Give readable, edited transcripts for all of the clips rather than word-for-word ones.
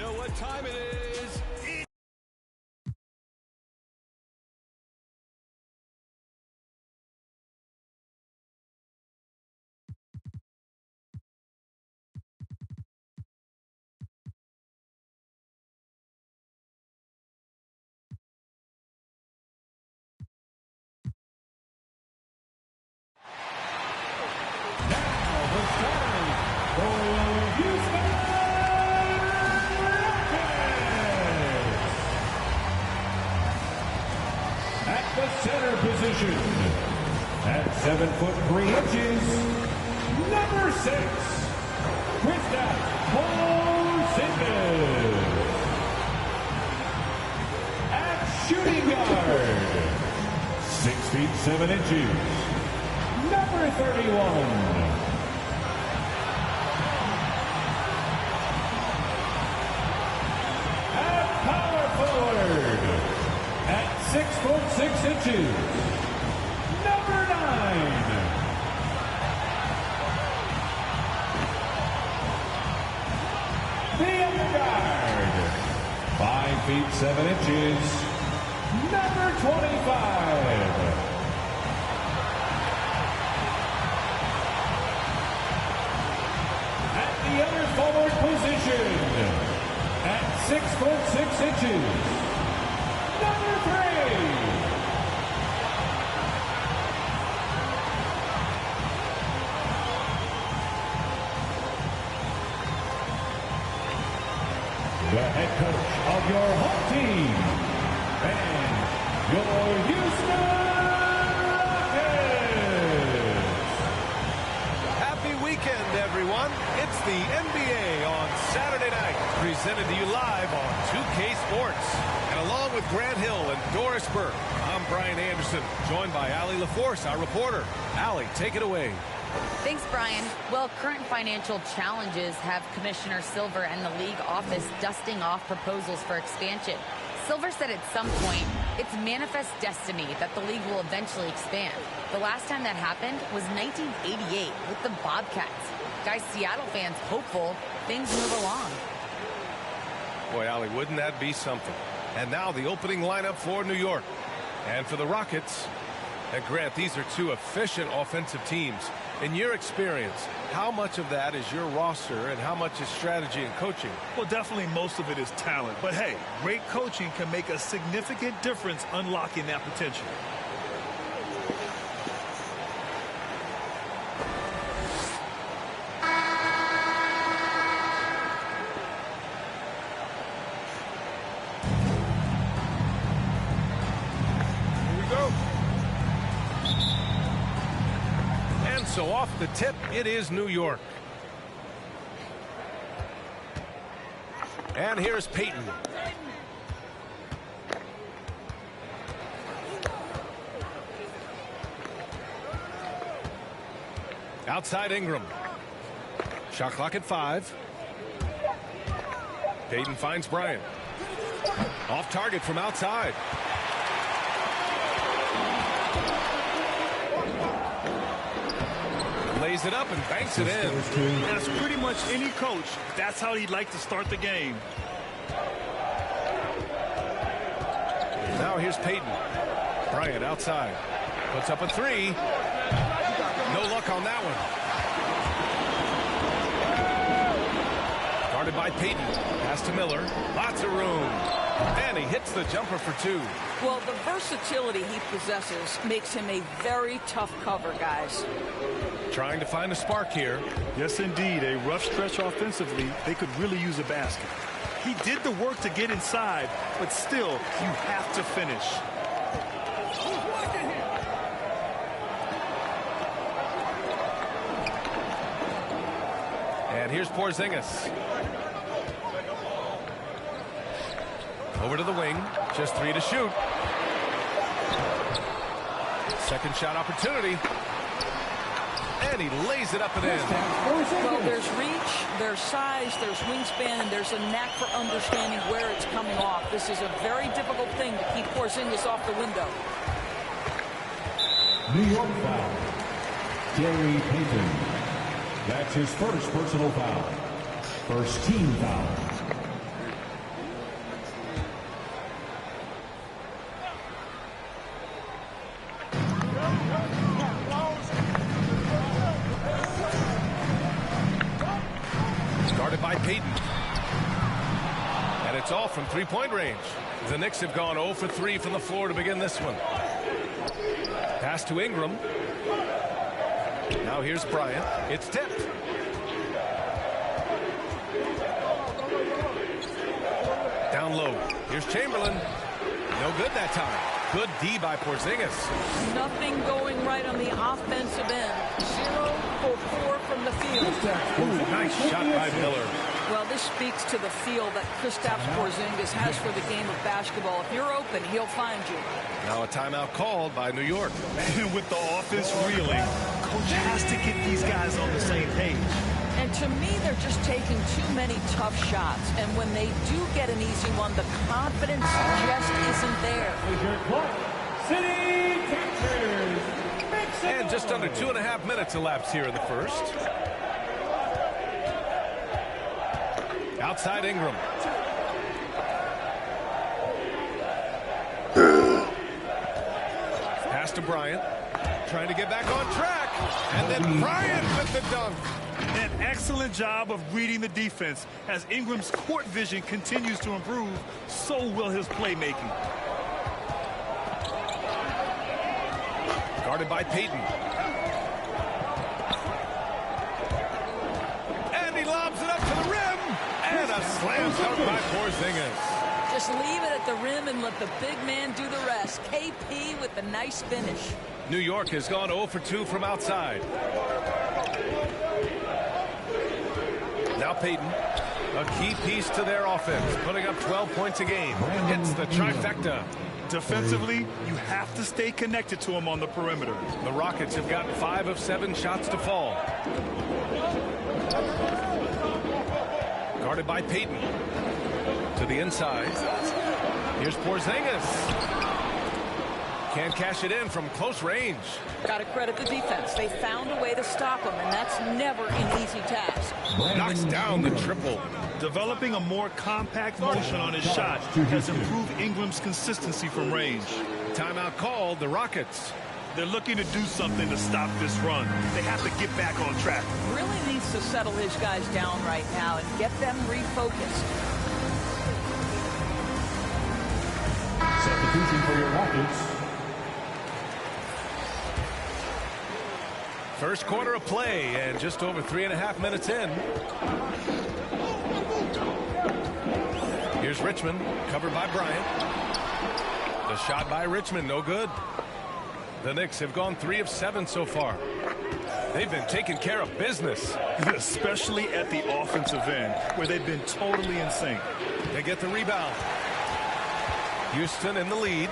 know what time it is. At the center position, at 7'3" number 6, Kristaps Porzingis. At shooting guard, 6'7", number 31. At 6'6", number 9. The other guard, 5'7", number 25. At the other forward position, at 6'6", number 3. The head coach of your home team and your Houston Rockets. Happy weekend, everyone. It's the NBA on Saturday night, presented to you live on 2K Sports. And along with Grant Hill and Doris Burke, I'm Brian Anderson, joined by Allie LaForce, our reporter. Allie, take it away. Thanks, Brian. Well, current financial challenges have Commissioner Silver and the league office dusting off proposals for expansion. Silver said at some point, it's manifest destiny that the league will eventually expand. The last time that happened was 1988 with the Bobcats. Guys, Seattle fans hopeful things move along. Boy, Allie, wouldn't that be something? And now the opening lineup for New York. And for the Rockets. And Grant, these are two efficient offensive teams. In your experience, how much of that is your roster and how much is strategy and coaching? Well, definitely most of it is talent. But hey, great coaching can make a significant difference unlocking that potential. So off the tip, it is New York. And here's Payton. Outside Ingram. Shot clock at 5. Payton finds Bryant. Off target from outside. Lays it up and banks it in. That's pretty much any coach. That's how he'd like to start the game. Now here's Payton. Bryant outside. Puts up a 3. No luck on that one. Guarded by Payton. Pass to Miller. Lots of room. And he hits the jumper for 2. Well, the versatility he possesses makes him a very tough cover, guys. Trying to find a spark here. Yes, indeed. A rough stretch offensively. They could really use a basket. He did the work to get inside, but still, you have to finish. And here's Porzingis. Over to the wing. Just 3 to shoot. Second shot opportunity. And he lays it up and in. Well, there's reach, there's size, there's wingspan, and there's a knack for understanding where it's coming off. This is a very difficult thing to keep Porzingis off the window. New York foul. Gary Payton. That's his first personal foul. First team foul. Guarded by Payton. And it's off from three-point range. The Knicks have gone 0 for 3 from the floor to begin this one. Pass to Ingram. Now here's Bryant. It's tipped. Down low. Here's Chamberlain. No good that time. Good D by Porzingis. Nothing going right on the offensive end. 0 for 4 from the field. Ooh, nice shot by Miller. Well, this speaks to the feel that Kristaps Porzingis has for the game of basketball. If you're open, he'll find you. Now a timeout called by New York. And with the offense reeling, coach has to get these guys on the same page. And to me, they're just taking too many tough shots. And when they do get an easy one, the confidence just isn't there. City Pictures. And just under 2.5 minutes elapsed here in the first. Outside Ingram. Pass to Bryant. Trying to get back on track. And then Bryant with the dunk. An excellent job of reading the defense. As Ingram's court vision continues to improve, so will his playmaking. Guarded by Payton. And he lobs it up to the rim. And a slam dunk by Porzingis. Just leave it at the rim and let the big man do the rest. KP with the nice finish. New York has gone 0 for 2 from outside. Now Payton, a key piece to their offense, putting up 12 points a game. It's the trifecta. Defensively, you have to stay connected to him on the perimeter. The Rockets have gotten 5 of 7 shots to fall. Guarded by Payton. To the inside. Here's Porzingis. Can't cash it in from close range. Got to credit the defense. They found a way to stop him, and that's never an easy task. Knocks down the triple. Developing a more compact motion on his shot has improved Ingram's consistency from range. Timeout called, the Rockets. They're looking to do something to stop this run. They have to get back on track. Really needs to settle his guys down right now and get them refocused. Substitution for your Rockets. First quarter of play and just over 3.5 minutes in. Here's Richmond, covered by Bryant. The shot by Richmond, no good. The Knicks have gone 3 of 7 so far. They've been taking care of business. Especially at the offensive end, where they've been totally in sync. They get the rebound. Houston in the lead.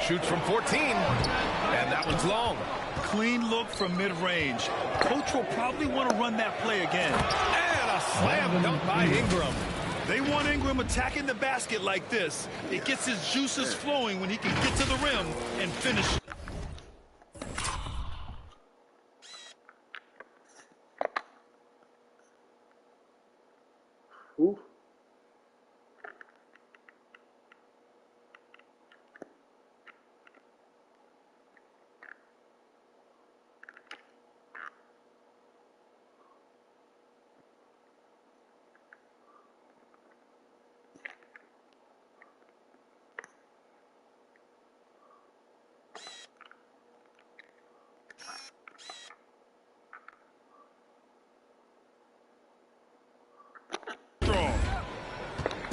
Shoots from 14, and that one's long. Clean look from mid-range. Coach will probably want to run that play again. And a slam dunk by Ingram. They want Ingram attacking the basket like this. It gets his juices flowing when he can get to the rim and finish. Ooh.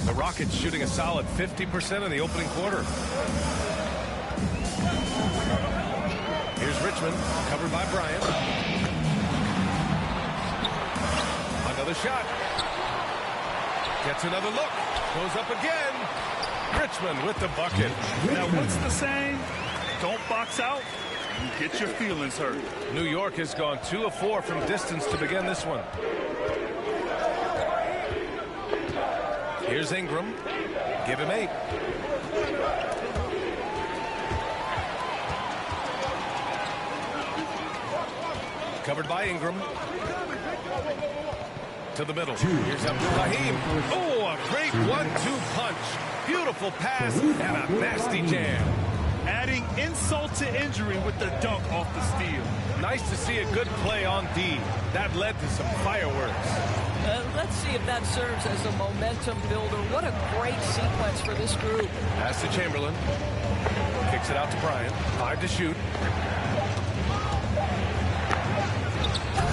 The Rockets shooting a solid 50% in the opening quarter. Here's Richmond, covered by Bryant. Another shot. Gets another look. Goes up again. Richmond with the bucket. Now, what's the saying? Don't box out. You get your feelings hurt. New York has gone 2 of 4 from distance to begin this one. Here's Ingram. Give him 8. Covered by Ingram. To the middle. Here's Abdul-Rahim. Oh, a great 1-2 punch. Beautiful pass and a nasty jam. Adding insult to injury with the dunk off the steal. Nice to see a good play on D. That led to some fireworks. Let's see if that serves as a momentum builder. What a great sequence for this group. Pass to Chamberlain. Kicks it out to Bryant. 5 to shoot.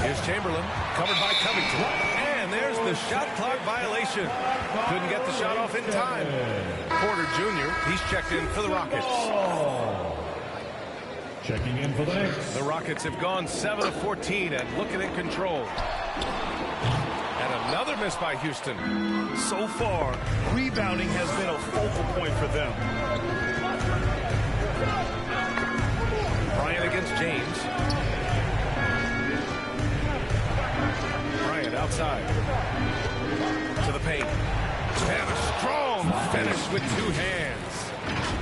Here's Chamberlain, covered by Covington. And there's the shot clock violation. Couldn't get the shot off in time. Porter Jr., he's checked in for the Rockets. Checking in for the Knicks. The Rockets have gone 7 of 14 and looking in control. And another miss by Houston. So far, rebounding has been a focal point for them. Bryant against James. Bryant outside. To the paint. And a strong finish with 2 hands.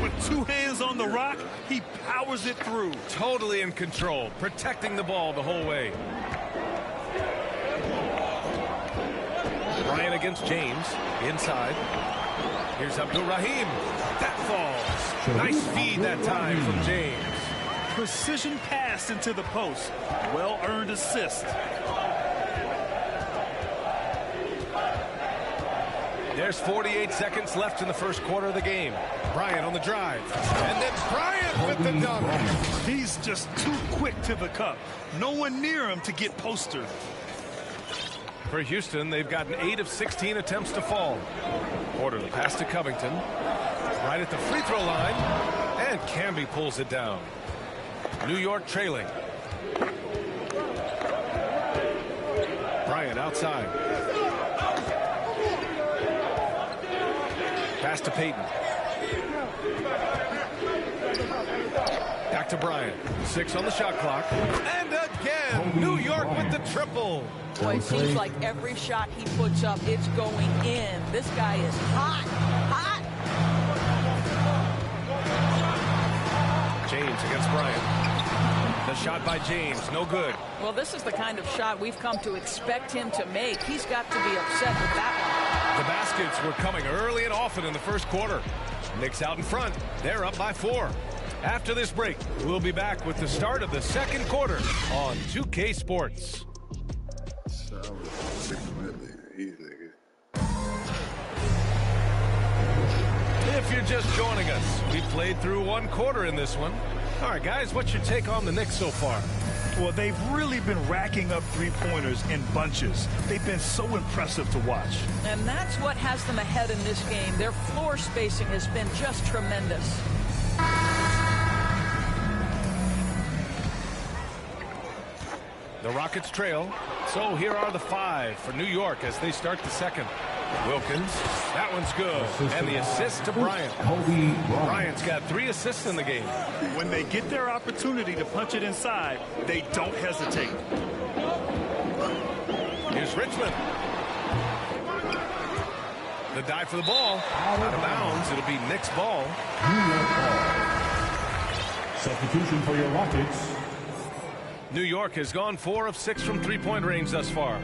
With 2 hands on the rock, he powers it through. Totally in control, protecting the ball the whole way. Bryant against James, inside. Here's Abdul-Rahim. That falls. Nice feed that time from James. Precision pass into the post. Well-earned assist. There's 48 seconds left in the first quarter of the game. Bryant on the drive. And then Bryant with the dunk. He's just too quick to the cup. No one near him to get postered. For Houston, they've gotten 8 of 16 attempts to fall. Porter, the pass to Covington. Right at the free throw line. And Camby pulls it down. New York trailing. Bryant outside. Pass to Payton. Back to Bryant. 6 on the shot clock. And again, New York with the triple. Boy, it seems like every shot he puts up, it's going in. This guy is hot, hot. James against Bryant. The shot by James, no good. Well, this is the kind of shot we've come to expect him to make. He's got to be upset with that one. The baskets were coming early and often in the first quarter. Knicks out in front. They're up by 4. After this break, we'll be back with the start of the second quarter on 2K Sports. If you're just joining us, we played through 1 quarter in this one. All right, guys, what's your take on the Knicks so far? Well, they've really been racking up 3-pointers in bunches. They've been so impressive to watch. And that's what has them ahead in this game. Their floor spacing has been just tremendous. The Rockets trail. So here are the 5 for New York as they start the second. Wilkins, that one's good. And the assist to Bryant. Bryant's got 3 assists in the game. When they get their opportunity to punch it inside, they don't hesitate. Here's Richmond. The dive for the ball. Out of bounds. It'll be Knicks ball. Substitution for your Rockets. New York has gone 4 of 6 from 3-point range thus far.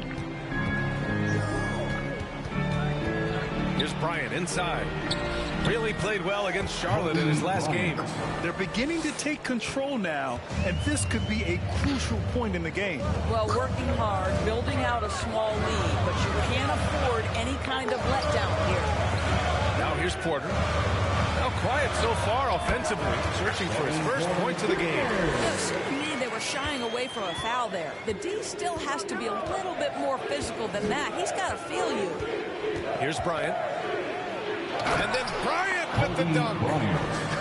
Here's Bryant inside. Really played well against Charlotte in his last game. They're beginning to take control now, and this could be a crucial point in the game. Well, working hard, building out a small lead, but you can't afford any kind of letdown here. Now here's Porter. Now quiet so far offensively, searching for his first points of the game. Yes, to me, they were shying away from a foul there. The D still has to be a little bit more physical than that. He's got to feel you. Here's Bryant. And then Bryant with the dunk.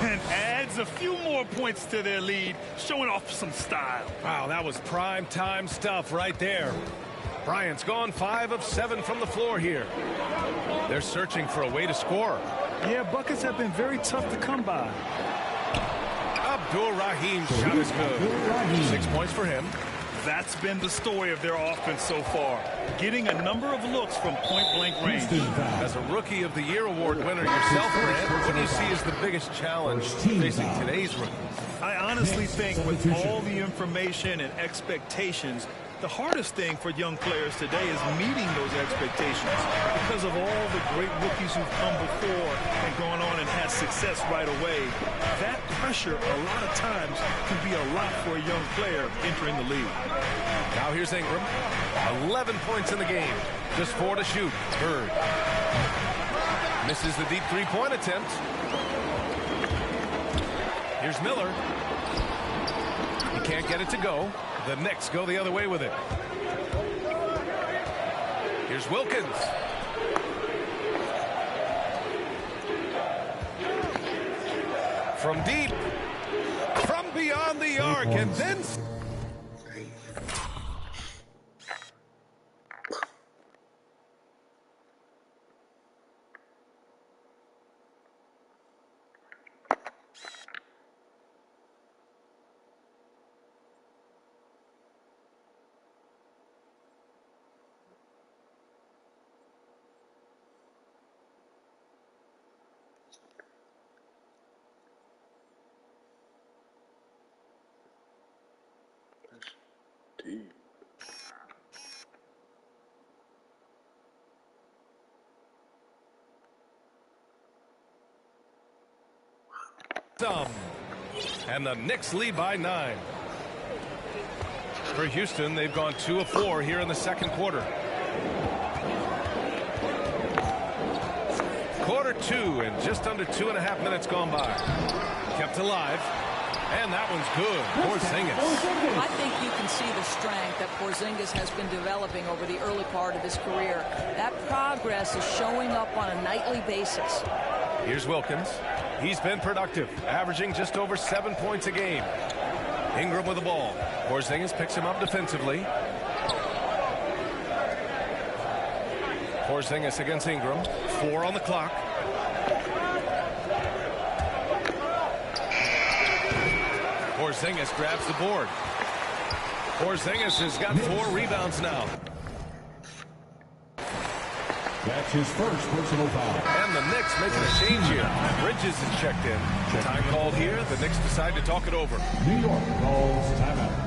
And adds a few more points to their lead, showing off some style. Wow, that was prime time stuff right there. Bryant's gone 5 of 7 from the floor here. They're searching for a way to score. Yeah, buckets have been very tough to come by. Abdul-Rahim shot is good. 6 points for him. That's been the story of their offense so far. Getting a number of looks from point-blank range. As a Rookie of the Year award winner yourself, Grant, what do you see as the biggest challenge facing today's rookies? I honestly think with all the information and expectations, The hardest thing for young players today is meeting those expectations because of all the great rookies who've come before and gone on and had success right away. That pressure a lot of times can be a lot for a young player entering the league. Now here's Ingram. 11 points in the game. Just 4 to shoot. Bird misses the deep three-point attempt. Here's Miller. He can't get it to go. The Knicks go the other way with it. Here's Wilkins. From deep. From beyond the arc. And then... And the Knicks lead by 9. For Houston, they've gone 2 of 4 here in the second quarter. Quarter 2 and just under 2.5 minutes gone by. Kept alive. And that one's good. Porzingis. I think you can see the strength that Porzingis has been developing over the early part of his career. That progress is showing up on a nightly basis. Here's Wilkins. He's been productive, averaging just over 7 points a game. Ingram with the ball. Porzingis picks him up defensively. Porzingis against Ingram. 4 on the clock. Porzingis grabs the board. Porzingis has got 4 rebounds now. That's his first personal foul. And the Knicks making a change here. Bridges is checked in. Time called here. The Knicks decide to talk it over. New York calls timeout.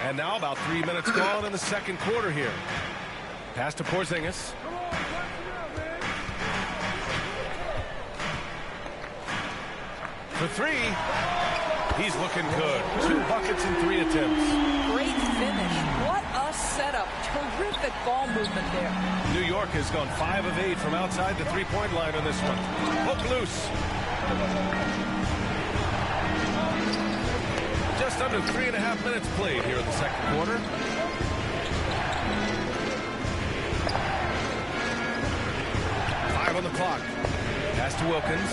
And now about 3 minutes gone in the second quarter here. Pass to Porzingis. For 3. He's looking good. 2 buckets in 3 attempts. Great finish. What a setup. Terrific ball movement there. New York has gone 5 of 8 from outside the three-point line on this one. Hook loose. Just under 3.5 minutes played here in the second quarter. Five on the clock. Pass to Wilkins.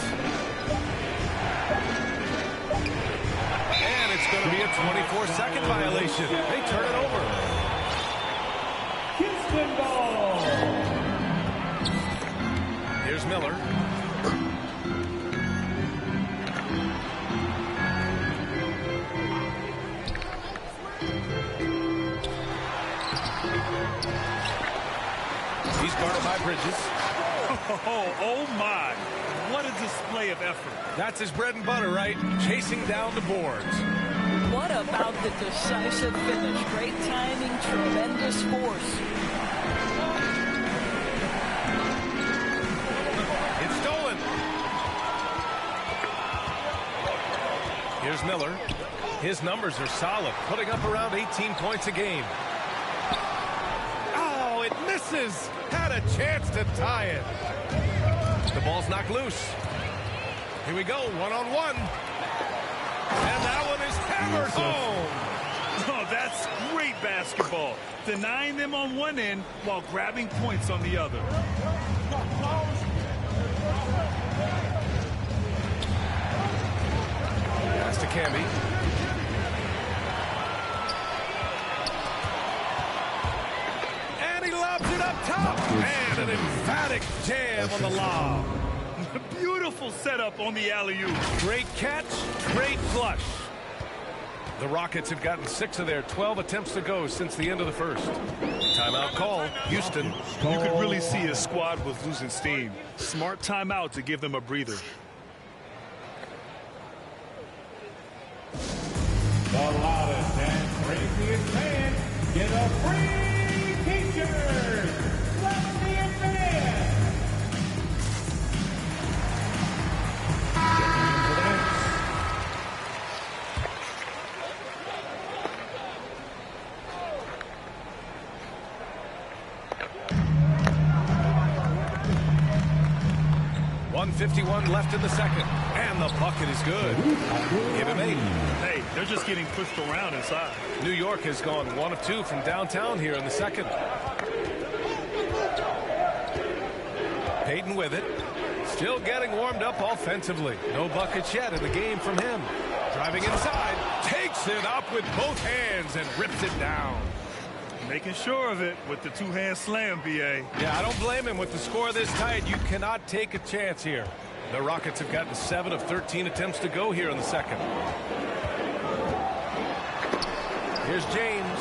And it's going to be a 24-second violation. They turn it over. Houston ball. Here's Miller. He's guarded by Bridges. Oh my. What a display of effort. That's his bread and butter, right? Chasing down the boards. What about the decisive finish? Great timing, tremendous force. It's stolen. Here's Miller. His numbers are solid, putting up around 18 points a game. Oh, it misses. Had a chance to tie it. The ball's knocked loose. Here we go, one-on-one. And that one is hammered home. Oh, that's great basketball. Denying them on one end while grabbing points on the other. Pass to Camby. lobs it up top. And an emphatic jam on the lob. Beautiful setup on the alley-oop. Great catch, great flush. The Rockets have gotten 6 of their 12 attempts to go since the end of the first. Timeout call, Houston. You could really see his squad was losing steam. Smart timeout to give them a breather. The loudest and craziest fans get a free t-shirt. Let's see it, fans. .51 left in the second, and the bucket is good. Give him 8. Hey, they're just getting pushed around inside. New York has gone 1 of 2 from downtown here in the second. Payton with it. Still getting warmed up offensively. No buckets yet in the game from him. Driving inside, takes it up with both hands and rips it down. Making sure of it with the two-hand slam, B.A. Yeah, I don't blame him. With the score this tight, you cannot take a chance here. The Rockets have gotten 7 of 13 attempts to go here in the second. Here's James.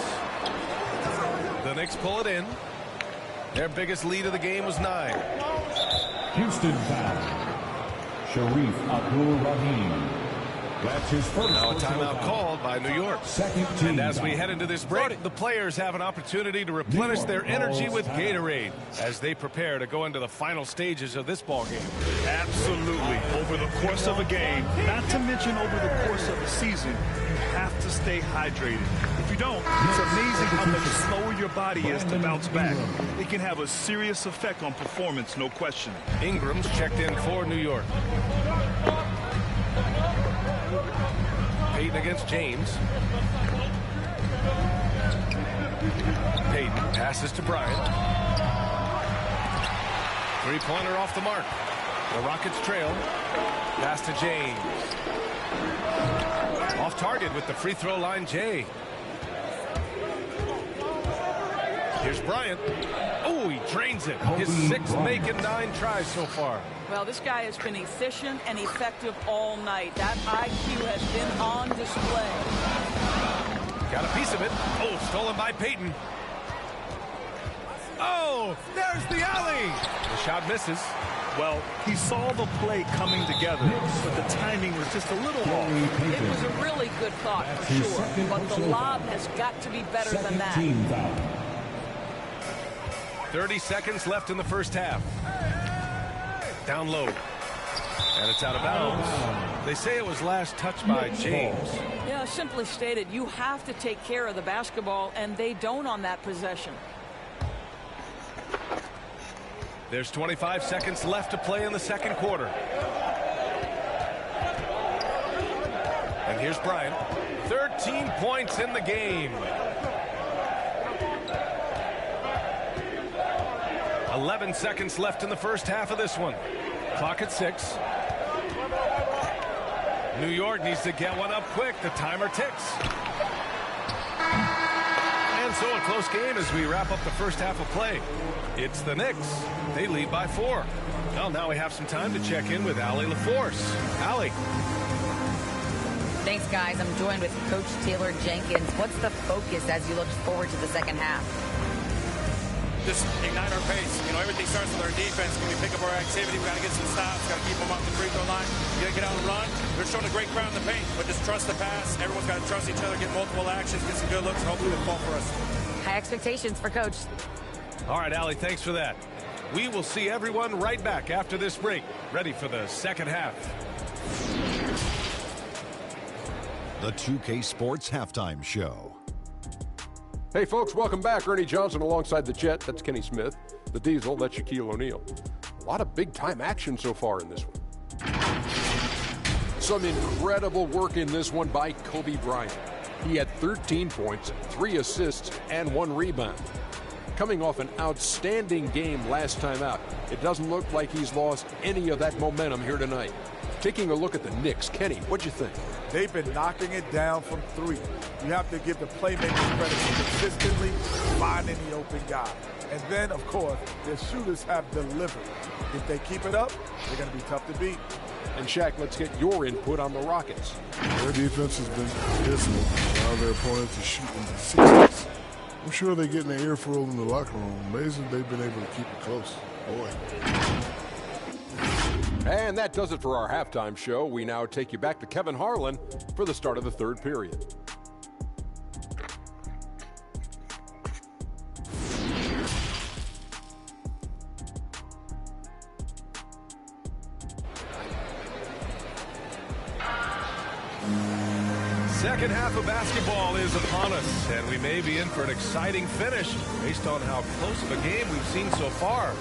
The Knicks pull it in. Their biggest lead of the game was 9. Houston foul. Sharif Abdul-Rahim. That's his first. Now a timeout called by New York. Second team. And as we head into this break, the players have an opportunity to replenish their energy with Gatorade as they prepare to go into the final stages of this ball game. Absolutely. Over the course of a game, not to mention over the course of a season, you have to stay hydrated. If you don't, it's amazing how much slower your body is to bounce back. It can have a serious effect on performance, no question. Ingram's checked in for New York. Payton against James. Payton passes to Bryant. 3-pointer off the mark. The Rockets trail. Pass to James. Off target with the free throw line, Jay. Here's Bryant. Oh, he drains it. His 6th make and 9 tries so far. Well, this guy has been efficient and effective all night. That IQ has been on display. Got a piece of it. Oh, stolen by Payton. Oh, there's the alley. The shot misses. Well, he saw the play coming together, but the timing was just a little off. It was a really good thought, for sure, but the lob has got to be better than that. 30 seconds left in the first half. Down low. And it's out of bounds. They say it was last touched by James. Yeah, simply stated, you have to take care of the basketball, and they don't on that possession. There's 25 seconds left to play in the second quarter. And here's Bryant. 13 points in the game. 11 seconds left in the first half of this one. Clock at 6. New York needs to get one up quick. The timer ticks. And so a close game as we wrap up the first half of play. It's the Knicks. They lead by 4. Well, now we have some time to check in with Allie LaForce. Allie. Thanks, guys. I'm joined with Coach Taylor Jenkins. What's the focus as you look forward to the second half? Just ignite our pace. You know, everything starts with our defense. Can we pick up our activity? We got to get some stops. Got to keep them off the free throw line. We got to get out and run. They're showing a great crowd in the paint, but just trust the pass. Everyone's got to trust each other, get multiple actions, get some good looks, and hopefully they'll fall for us. High expectations for Coach. All right, Allie, thanks for that. We will see everyone right back after this break, ready for the second half. The 2K Sports Halftime Show. Hey, folks, welcome back. Ernie Johnson alongside the Jet. That's Kenny Smith. The Diesel, that's Shaquille O'Neal. A lot of big-time action so far in this one. Some incredible work in this one by Kobe Bryant. He had 13 points, 3 assists, and 1 rebound. Coming off an outstanding game last time out, it doesn't look like he's lost any of that momentum here tonight. Taking a look at the Knicks, Kenny, what'd you think? They've been knocking it down from 3. You have to give the playmakers credit for consistently finding the open guy. And then, of course, their shooters have delivered. If they keep it up, they're going to be tough to beat. And Shaq, let's get your input on the Rockets. Their defense has been dismal. Allow their opponents to shoot in the 60s. I'm sure they're getting their earful in the locker room. Amazing they've been able to keep it close. Boy. And that does it for our halftime show. We now take you back to Kevin Harlan for the start of the third period. Second half of basketball is upon us, and we may be in for an exciting finish based on how close of a game we've seen so far.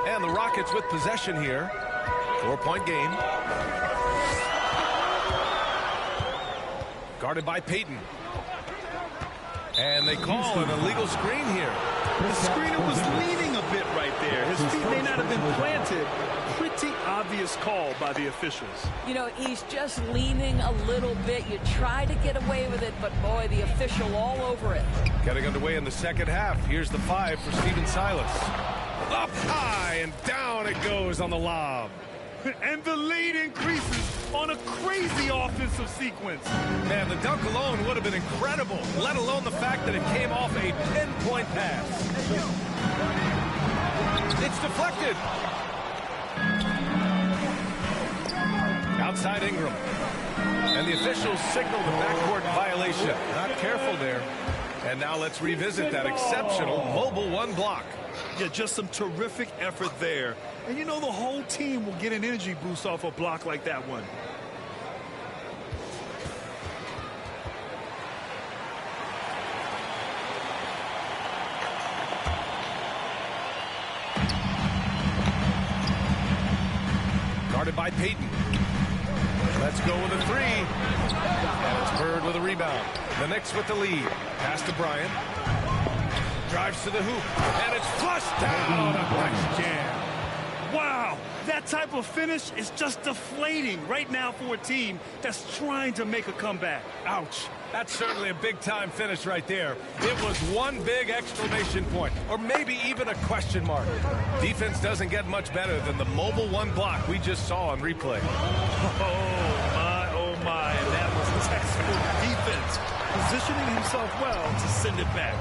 And the Rockets with possession here. 4-point game. Guarded by Payton. And they call an illegal screen here. The screener was leaning a bit right there. His feet may not have been planted. Pretty obvious call by the officials. You know, he's just leaning a little bit. You try to get away with it, but boy, the official all over it. Getting underway in the second half. Here's the 5 for Stephen Silas. Up high and down it goes on the lob. And the lead increases on a crazy offensive sequence. Man, the dunk alone would have been incredible, let alone the fact that it came off a 10-point pass. It's deflected. Outside Ingram. And the officials signal the backcourt violation. Not careful there. And now let's revisit that exceptional mobile 1 block. Yeah, just some terrific effort there. And you know the whole team will get an energy boost off a block like that one. Guarded by Payton. Let's go with a 3. And it's Bird with a rebound. The Knicks with the lead. Pass to Bryant. Drives to the hoop. And it's flushed down. A nice jam. Wow, that type of finish is just deflating right now for a team that's trying to make a comeback. Ouch. That's certainly a big-time finish right there. It was one big exclamation point, or maybe even a question mark. Defense doesn't get much better than the mobile 1 block we just saw on replay. Oh my, and that was textbook defense, positioning himself well to send it back.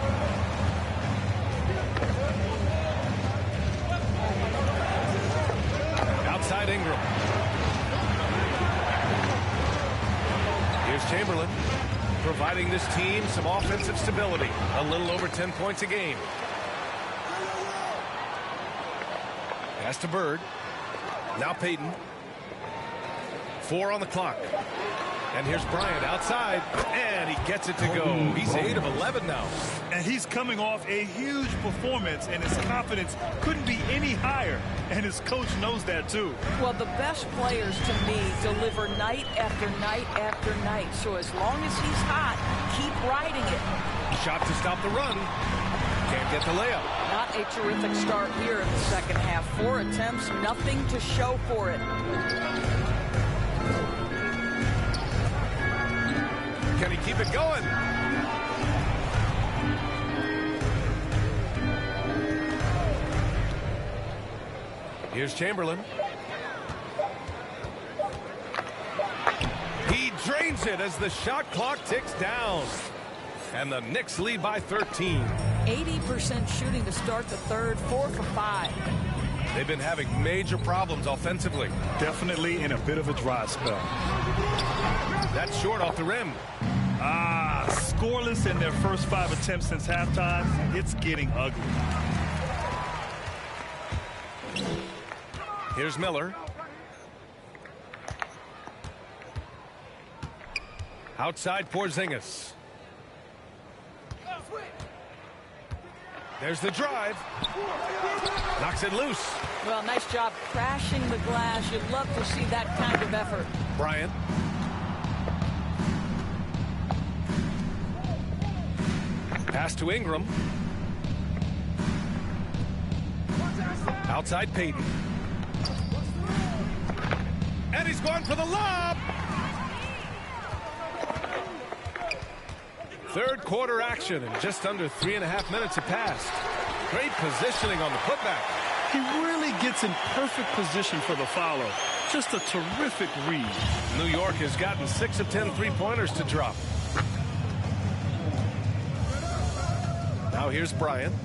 Outside Ingram. Here's Chamberlain, providing this team some offensive stability. A little over 10 points a game. Pass to Bird. Now Payton. 4 on the clock. And here's Bryant outside, and he gets it to go. He's 8 of 11 now. And he's coming off a huge performance, and his confidence couldn't be any higher. And his coach knows that, too. Well, the best players, to me, deliver night after night after night. So as long as he's hot, keep riding it. Shot to stop the run. Can't get the layup. Not a terrific start here in the second half. 4 attempts, nothing to show for it. Can he keep it going? Here's Chamberlain. He drains it as the shot clock ticks down. And the Knicks lead by 13. 80% shooting to start the third, 4 for 5. They've been having major problems offensively. Definitely in a bit of a dry spell. That's short off the rim. Scoreless in their first 5 attempts since halftime. It's getting ugly. Here's Miller. Outside Porzingis. There's the drive. Knocks it loose. Well, nice job crashing the glass. You'd love to see that kind of effort. Bryant. Pass to Ingram. Outside Payton. And he's going for the lob. Third quarter action, and just under 3.5 minutes have passed. Great positioning on the putback. He really gets in perfect position for the follow. Just a terrific read. New York has gotten 6 of 10 three-pointers to drop. Now here's Bryant.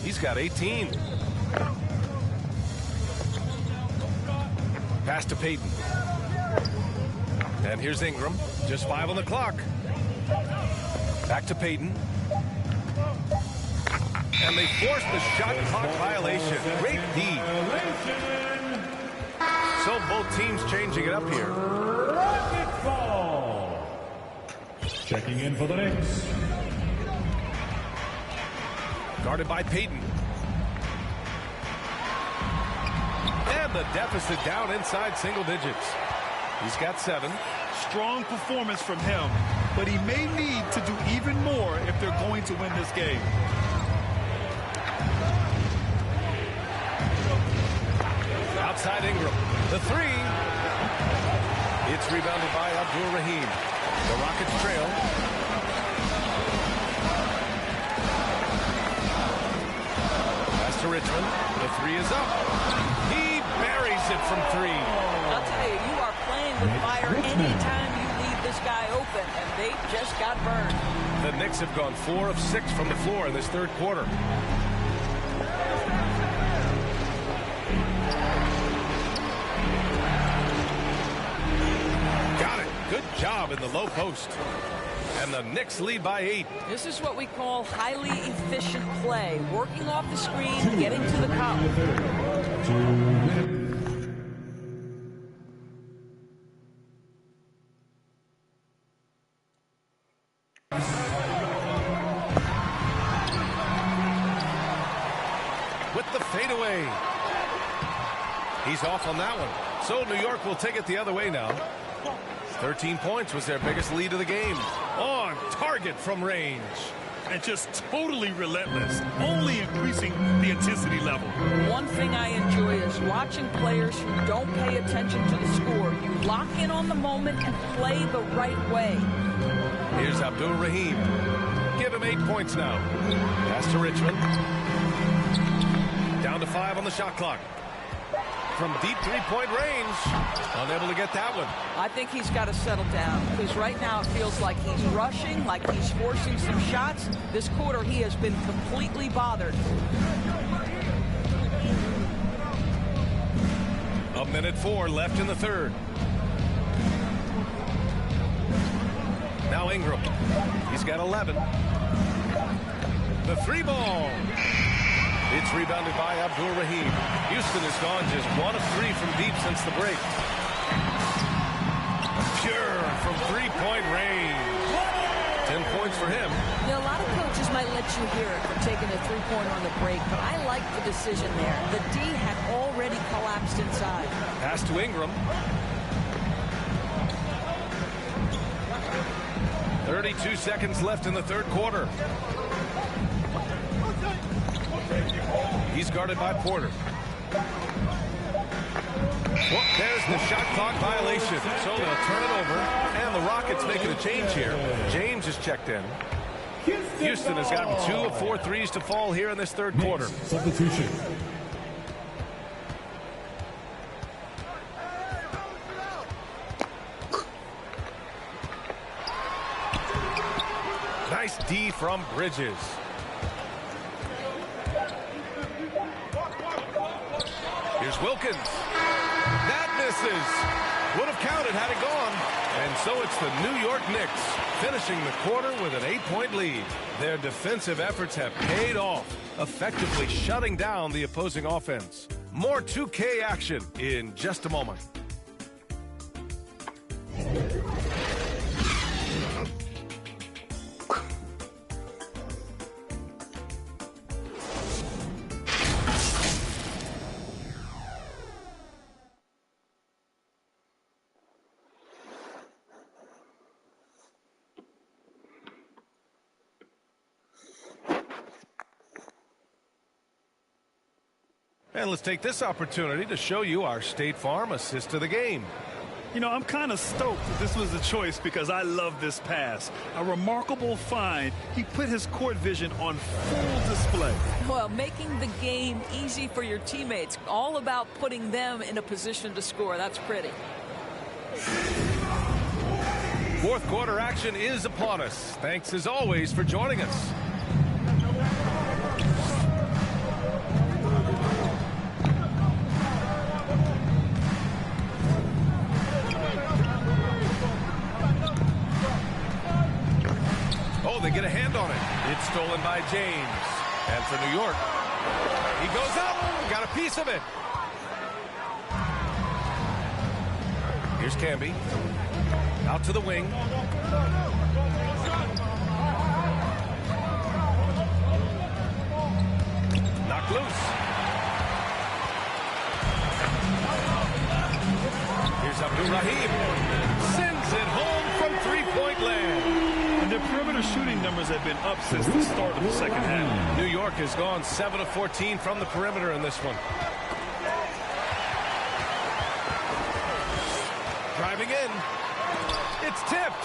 He's got 18. Pass to Payton. And here's Ingram. Just 5 on the clock. Back to Payton. And they force the shot clock violation. Great D. So both teams changing it up here. Rocket ball. Checking in for the Knicks. Guarded by Payton. And the deficit down inside single digits. He's got 7. Strong performance from him, but he may need to do even more if they're going to win this game. Outside Ingram. The 3. It's rebounded by Abdul-Rahim. The Rockets trail. Pass to Richmond. The 3 is up. He buries it from 3. I'll tell you, you are playing with fire anytime you leave this guy open, and they just got burned. The Knicks have gone 4 of 6 from the floor in this third quarter. Got it. Good job in the low post. And the Knicks lead by 8. This is what we call highly efficient play. Working off the screen, getting to the cup. With the fadeaway. He's off on that one. So New York will take it the other way now. 13 points was their biggest lead of the game. On target from range. And just totally relentless, only increasing the intensity level. One thing I enjoy is watching players who don't pay attention to the score. You lock in on the moment and play the right way. Here's Abdul-Rahim. Give him 8 points now. Pass to Richmond. Down to 5 on the shot clock. From deep three-point range. Unable to get that one. I think he's got to settle down, because right now it feels like he's rushing, like he's forcing some shots. This quarter he has been completely bothered. 1:04 left in the third. Now Ingram. He's got 11. The 3 ball. It's rebounded by Abdul-Rahim. Houston has gone just 1 of 3 from deep since the break. Pure from three-point range. 10 points for him. You know, a lot of coaches might let you hear it for taking a three-pointer on the break, but I like the decision there. The D had already collapsed inside. Pass to Ingram. 32 seconds left in the third quarter. He's guarded by Porter. Well, there's the shot clock violation. So they'll turn it over. And the Rockets making a change here. James is checked in. Houston has gotten 2 of 4 threes to fall here in this third quarter. Substitution. Nice D from Bridges. Here's Wilkins. That misses. Would have counted had it gone. And so it's the New York Knicks finishing the quarter with an 8-point lead. Their defensive efforts have paid off, effectively shutting down the opposing offense. More 2K action in just a moment. And let's take this opportunity to show you our State Farm assist of the game. You know, I'm kind of stoked that this was a choice because I love this pass. A remarkable find. He put his court vision on full display. Well, making the game easy for your teammates. All about putting them in a position to score. That's pretty. Fourth quarter action is upon us. Thanks as always for joining us. Oh, they get a hand on it. It's stolen by James. And for New York, he goes up. Got a piece of it. Here's Camby. Out to the wing. Knocked loose. Here's Abdul-Rahim. Sends it home from three-point land. And their perimeter shooting numbers have been up since the start of the second half. New York has gone 7 of 14 from the perimeter in this one. Driving in. It's tipped.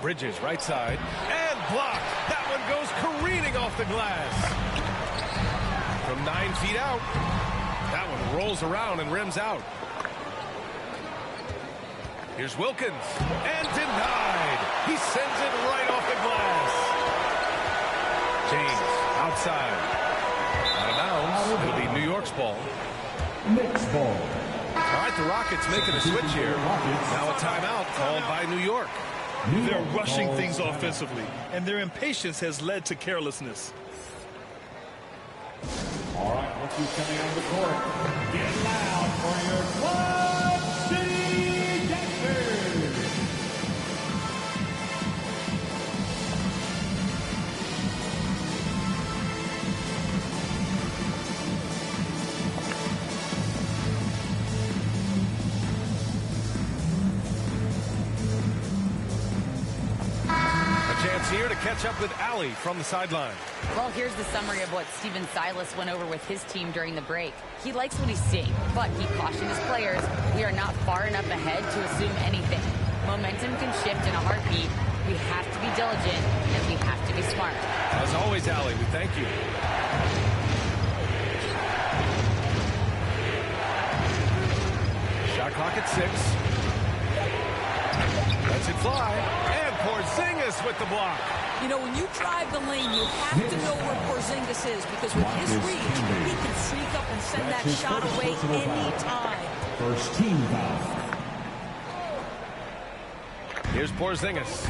Bridges right side and blocked. That one goes careening off the glass. From 9 feet out. That one rolls around and rims out. Here's Wilkins and denied. He sends it right off the glass. James outside. Out of bounds. It'll be New York's ball. Knicks ball. All right, the Rockets making a switch here. Now a timeout called by New York. They're rushing things offensively, and their impatience has led to carelessness. All right, look who's coming on the court. Get loud for your Club City Gangsters. Here to catch up with Allie from the sideline. Well, here's the summary of what Steven Silas went over with his team during the break. He likes what he's seeing, but he cautioned his players, we are not far enough ahead to assume anything. Momentum can shift in a heartbeat. We have to be diligent, and we have to be smart. As always, Allie, we thank you. Shot clock at 6. Lets it fly. And Porzingis with the block. You know, when you drive the lane, you have to know where Porzingis is, because with his reach, he can sneak up and send that shot away anytime. First team foul. Here's Porzingis.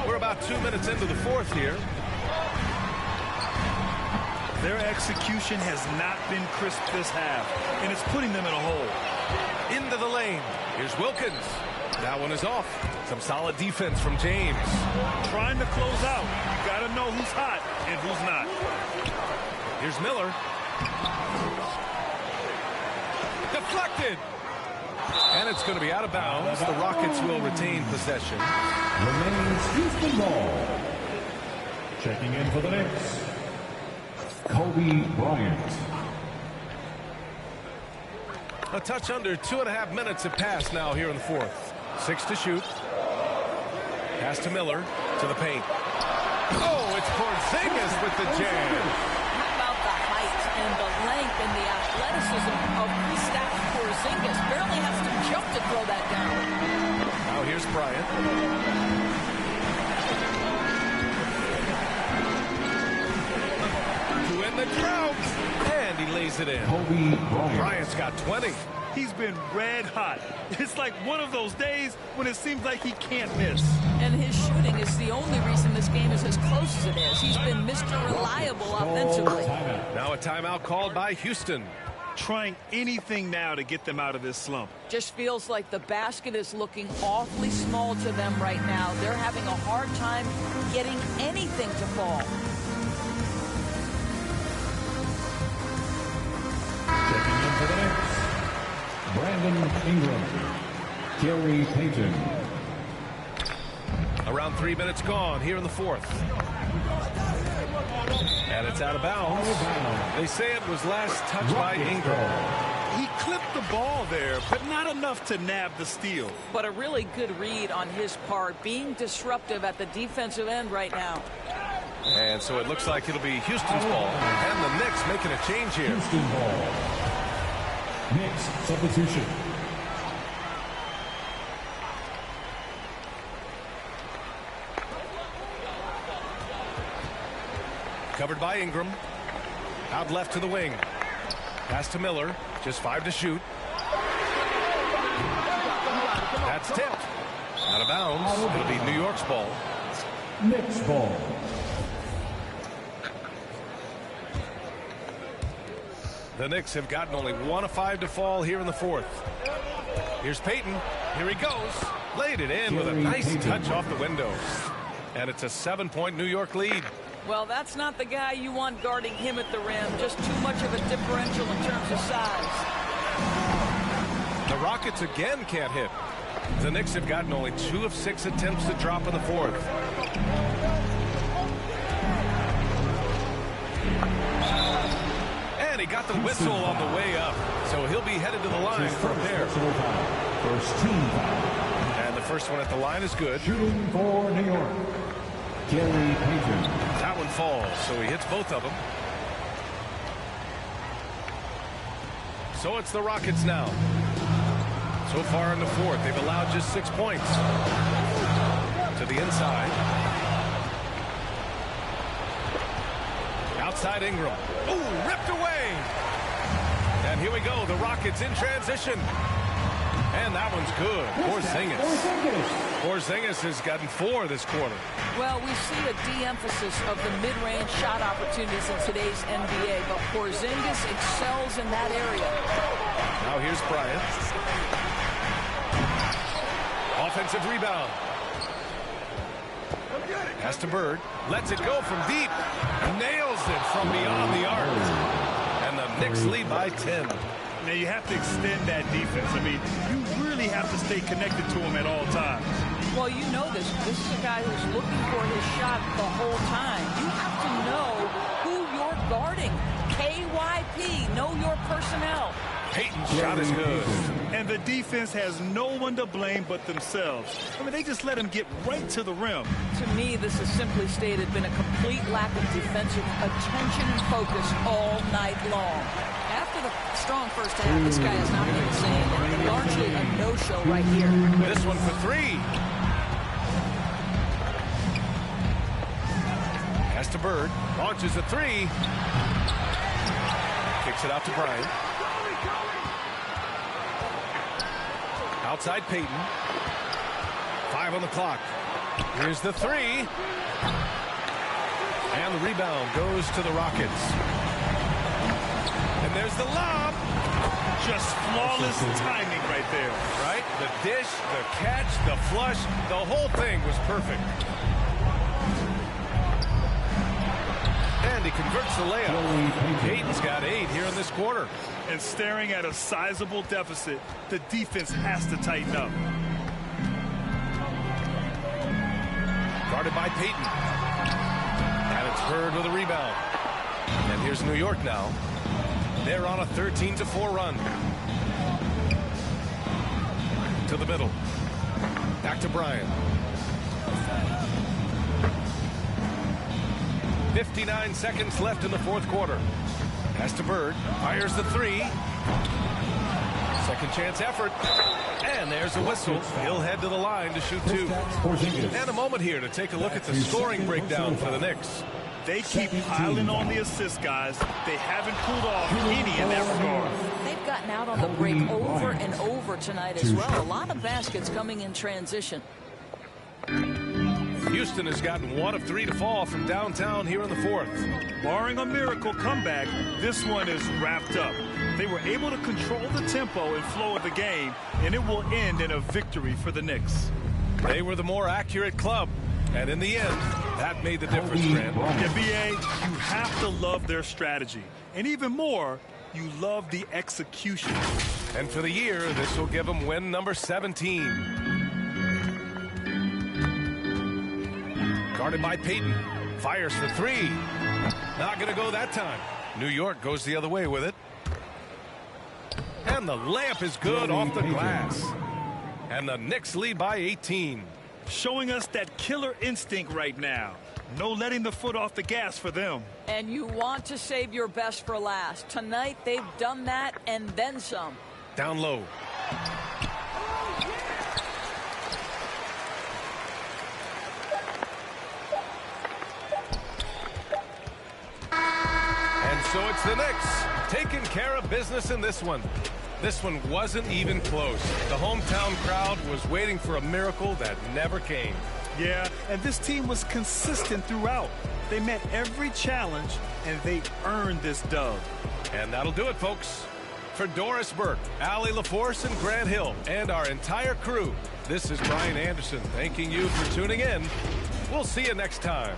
We're about 2 minutes into the fourth here. Their execution has not been crisp this half, and it's putting them in a hole. Into the lane. Here's Wilkins. That one is off. Some solid defense from James. Trying to close out. You got to know who's hot and who's not. Here's Miller. Deflected. And it's going to be out of bounds. The Rockets will retain possession. Remains Houston ball. Checking in for the Knicks, Kobe Bryant. A touch under 2.5 minutes have passed now here in the fourth. 6 to shoot. Pass to Miller to the paint. Oh, it's Porzingis with the jam. How about the height and the length and the athleticism of Kristaps Porzingis? Barely has to jump to throw that down. Now here's Bryant. To end the drought. And he lays it in. Kobe Bryant's got 20. He's been red hot. It's like one of those days when it seems like he can't miss. And his shooting is the only reason this game is as close as it is. He's been Mr. Reliable offensively. Now a timeout called by Houston. Trying anything now to get them out of this slump. Just feels like the basket is looking awfully small to them right now. They're having a hard time getting anything to fall. Checking in for the Knicks, Brandon Ingram, Gary Payton. A Around 3 minutes gone here in the fourth. And it's out of bounds. They say it was last touched by Ingram. He clipped the ball there, but not enough to nab the steal. But a really good read on his part, being disruptive at the defensive end right now. And so it looks like it'll be Houston's ball. And the Knicks making a change here. Houston ball. Knicks substitution. Covered by Ingram. Out left to the wing. Pass to Miller. Just 5 to shoot. That's tipped. Out of bounds. It'll be New York's ball. Knicks ball. The Knicks have gotten only 1 of 5 to fall here in the fourth. Here's Payton. Here he goes. Laid it in with a nice touch off the window. And it's a 7-point New York lead. Well, that's not the guy you want guarding him at the rim. Just too much of a differential in terms of size. The Rockets again can't hit. The Knicks have gotten only 2 of 6 attempts to drop in the fourth. And he got the whistle on the way up. So he'll be headed to the line for a pair. First team foul. And the first one at the line is good. Shooting for New York. Gary Payton. That one falls, so he hits both of them. So it's the Rockets now. So far in the fourth, they've allowed just 6 points. To the inside. Outside Ingram. Ooh, ripped away. And here we go, the Rockets in transition. And that one's good. Porzingis has gotten 4 this quarter. Well, we see a de-emphasis of the mid-range shot opportunities in today's NBA, but Porzingis excels in that area. Now here's Bryant. Offensive rebound. Pass to Bird. Lets it go from deep. Nails it from beyond the arc. And the Knicks lead by 10. Now you have to extend that defense. I mean, you really have to stay connected to him at all times. Well, you know this. This is a guy who's looking for his shot the whole time. You have to know who you're guarding. KYP, know your personnel. Payton's shot is good. And the defense has no one to blame but themselves. I mean, they just let him get right to the rim. To me, this has simply stated been a complete lack of defensive attention and focus all night long. After the strong first half, this guy has not been the same. And largely a no-show right here. This one for 3. Pass to Bird. Launches a 3. Kicks it out to Bryant. Outside Payton. 5 on the clock. Here's the 3. And the rebound goes to the Rockets. And there's the lob. Just flawless timing right there. Right? The dish, the catch, the flush, the whole thing was perfect. And he converts the layup. Payton's got 8 here in this quarter. And staring at a sizable deficit, the defense has to tighten up. Guarded by Payton. And it's Bird with a rebound. And here's New York now. They're on a 13-4 run. To the middle. Back to Bryant. 59 seconds left in the fourth quarter. Pass to Bird. Fires the 3. Second chance effort. And there's a whistle. He'll head to the line to shoot 2. And a moment here to take a look at the scoring breakdown for the Knicks. They keep piling on the assists, guys. They haven't pulled off any in that regard. They've gotten out on the break over and over tonight as well. A lot of baskets coming in transition. Houston has gotten 1 of 3 to fall from downtown here in the fourth. Barring a miracle comeback, this one is wrapped up. They were able to control the tempo and flow of the game, and it will end in a victory for the Knicks. They were the more accurate club, and in the end, that made the difference, Grant. Yeah, B.A., you have to love their strategy. And even more, you love the execution. And for the year, this will give them win number 17. Guarded by Payton. Fires for three. Not going to go that time. New York goes the other way with it. And the layup is good off the glass. And the Knicks lead by 18. Showing us that killer instinct right now. No letting the foot off the gas for them. And you want to save your best for last. Tonight, they've done that and then some. Down low. And so it's the Knicks taking care of business in this one. This one wasn't even close. The hometown crowd was waiting for a miracle that never came. Yeah, and this team was consistent throughout. They met every challenge, and they earned this dub. And that'll do it, folks. For Doris Burke, Allie LaForce, and Grant Hill, and our entire crew, this is Brian Anderson thanking you for tuning in. We'll see you next time.